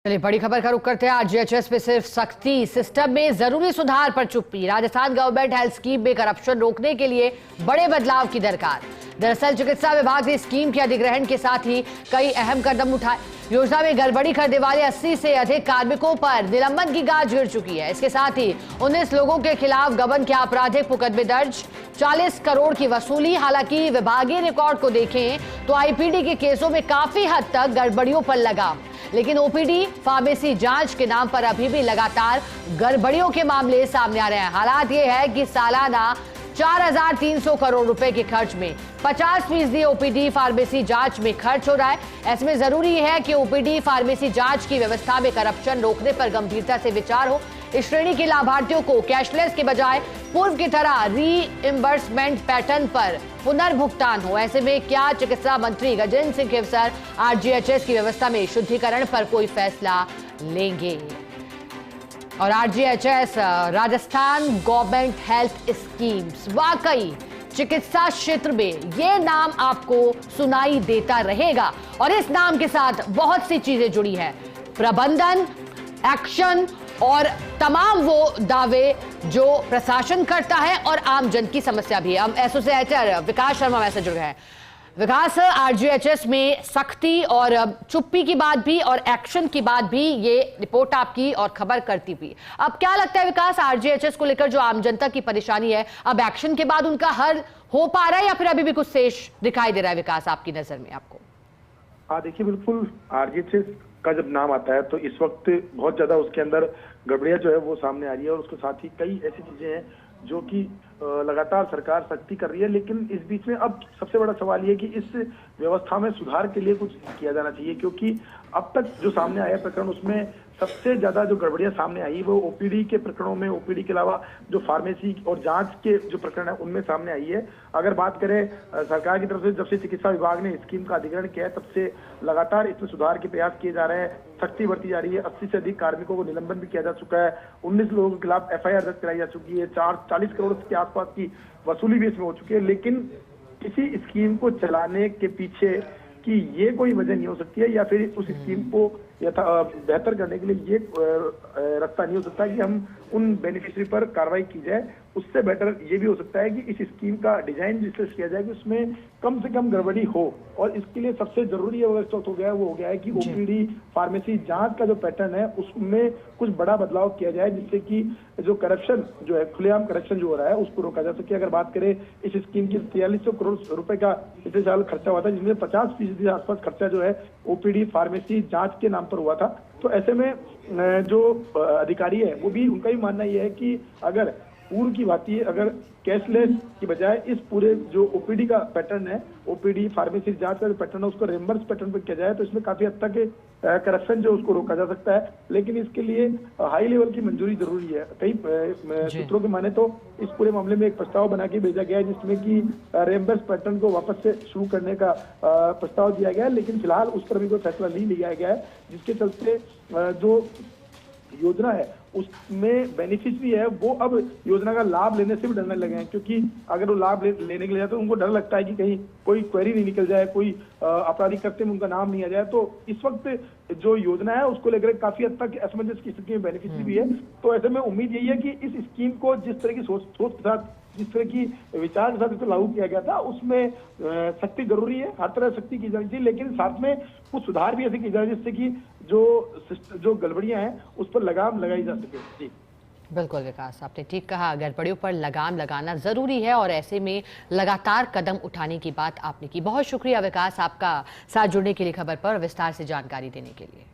चलिए बड़ी खबर का रुख करते हैं। आरजीएचएस पे सिर्फ सख्ती, सिस्टम में जरूरी सुधार पर चुप्पी। राजस्थान गवर्नमेंट हेल्थ स्कीम में करप्शन रोकने के लिए बड़े बदलाव की दरकार। दरअसल चिकित्सा विभाग ने स्कीम के अधिग्रहण के साथ ही कई अहम कदम उठाए। योजना में गड़बड़ी करने वाले 80 से अधिक कार्मिकों पर निलंबन की गाज गिर चुकी है। इसके साथ ही 19 लोगों के खिलाफ गबन के आपराधिक मुकदमे दर्ज, 40 करोड़ की वसूली। हालांकि विभागीय रिकॉर्ड को देखें तो आईपीडी के केसों में काफी हद तक गड़बड़ियों पर लगाम, लेकिन ओपीडी फार्मेसी जांच के नाम पर अभी भी लगातार गड़बड़ियों के मामले सामने आ रहे हैं। हालात ये है कि सालाना 4,300 करोड़ रुपए के खर्च में 50% ओपीडी फार्मेसी जांच में खर्च हो रहा है। ऐसे में जरूरी है कि ओपीडी फार्मेसी जांच की व्यवस्था में करप्शन रोकने पर गंभीरता से विचार हो। इस श्रेणी के लाभार्थियों को कैशलेस के बजाय पूर्व की तरह रीइंबर्समेंट पैटर्न पर पुनर्भुगतान हो। ऐसे में क्या चिकित्सा मंत्री गजेंद्र सिंह शेखावत आरजीएचएस की व्यवस्था में शुद्धिकरण पर कोई फैसला लेंगे? और RGHS Rajasthan government health schemes, वाकई चिकित्सा क्षेत्र में ये नाम आपको सुनाई देता रहेगा और इस नाम के साथ बहुत सी चीजें जुड़ी हैं। प्रबंधन, एक्शन और तमाम वो दावे जो प्रशासन करता है और आम जन की समस्या भी है। हम एसोसिएटर विकास शर्मा वैसे जुड़ गए हैं। विकास, आरजीएचएस में सख्ती और चुप्पी की बात भी और एक्शन की बात भी ये रिपोर्ट आपकी और खबर करती भी। अब क्या लगता है विकास, आरजीएचएस को लेकर जो आम जनता की परेशानी है, अब एक्शन के बाद उनका हल हो पा रहा है या फिर अभी भी कुछ शेष दिखाई दे रहा है? विकास, आपकी नजर में आपको? हाँ देखिए, बिल्कुल आरजीएचएस का जब नाम आता है तो इस वक्त बहुत ज्यादा उसके अंदर गड़बड़ियां जो है वो सामने आ रही है और उसके साथ ही कई ऐसी चीजें हैं जो कि लगातार सरकार सख्ती कर रही है। लेकिन इस बीच में अब सबसे बड़ा सवाल ये कि इस व्यवस्था में सुधार के लिए कुछ किया जाना चाहिए, क्योंकि अब तक जो सामने आया प्रकरण उसमें सबसे ज्यादा जो गड़बड़ियां सामने आई वो ओपीडी के प्रकरणों में, ओपीडी के अलावा जो फार्मेसी और जांच के जो प्रकरण है उनमें सामने आई है। अगर बात करें सरकार की तरफ से जब से चिकित्सा विभाग ने स्कीम का अधिग्रहण किया है तब से लगातार इसमें सुधार के प्रयास किए जा रहे हैं, सख्ती बरती जा रही है। 80 से अधिक कार्मिकों को निलंबन भी किया जा चुका है, 19 लोगों के खिलाफ एफआईआर दर्ज कराई जा चुकी है, 40 करोड़ के आसपास की वसूली भी इसमें हो चुकी है। लेकिन किसी स्कीम को चलाने के पीछे कि ये कोई वजह नहीं हो सकती है या फिर उस स्कीम को बेहतर करने के लिए ये रास्ता नहीं हो सकता कि हम उन बेनिफिशियरी पर कार्रवाई की जाए। उससे बेटर ये भी हो सकता है कि इस स्कीम का डिजाइन जिससे किया जाए कि उसमें कम से कम गड़बड़ी हो, और इसके लिए सबसे जरूरी अगर हो गया वो हो गया है कि ओपीडी फार्मेसी जांच का जो पैटर्न है उसमें कुछ बड़ा बदलाव किया जाए, जिससे कि जो करप्शन जो है, खुलेआम करप्शन जो हो रहा है उसको रोका जा सके। अगर बात करें इस स्कीम की 4300 करोड़ रुपए का पिछले साल खर्चा हुआ था, जिसमें 50% आसपास खर्चा जो है ओपीडी फार्मेसी जांच के नाम पर हुआ था। तो ऐसे में जो अधिकारी है वो भी, उनका भी मानना यह है कि अगर पूर्व की बात अगर कैशलेस की बजाय इस पूरे जो ओपीडी का पैटर्न है, ओपीडी फार्मेसी जांच का जो पैटर्न है उसको रिम्बर्स पैटर्न पर किया जाए तो इसमें काफी हद तक करप्शन जो उसको रोका जा सकता है। लेकिन इसके लिए हाई लेवल की मंजूरी जरूरी है। कई सूत्रों के माने तो इस पूरे मामले में एक प्रस्ताव बना के भेजा गया है जिसमें कि रिम्बर्स पैटर्न को वापस से शुरू करने का प्रस्ताव दिया गया है, लेकिन फिलहाल उस पर भी कोई फैसला नहीं लिया गया है, जिसके चलते जो योजना है उसमें बेनिफिशियरी है वो अब योजना का लाभ लेने से भी डरने लगे हैं, क्योंकि अगर वो लाभ लेने के लिए जाए तो उनको डर लगता है कि कहीं कोई क्वेरी नहीं निकल जाए, कोई आपराधिक कृत्य में उनका नाम नहीं आ जाए। तो इस वक्त जो योजना है उसको लेकर काफी हद तक असमंजस की स्थिति में बेनिफिशियरी भी है। तो ऐसे में उम्मीद यही है कि इस स्कीम को जिस तरह की सोच के साथ, जिस तरह की विचार के साथ इसको लागू किया गया था उसमें सख्ती जरूरी है, हर तरह सख्ती की जानी चाहिए, लेकिन साथ में कुछ सुधार भी ऐसे किए जाए जिससे कि जो गड़बड़ियां हैं उस पर लगाम लगाई जा सके। जी बिल्कुल विकास, आपने ठीक कहा, गड़बड़ियों पर लगाम लगाना जरूरी है और ऐसे में लगातार कदम उठाने की बात आपने की। बहुत शुक्रिया विकास, आपका साथ जुड़ने के लिए, खबर पर विस्तार से जानकारी देने के लिए।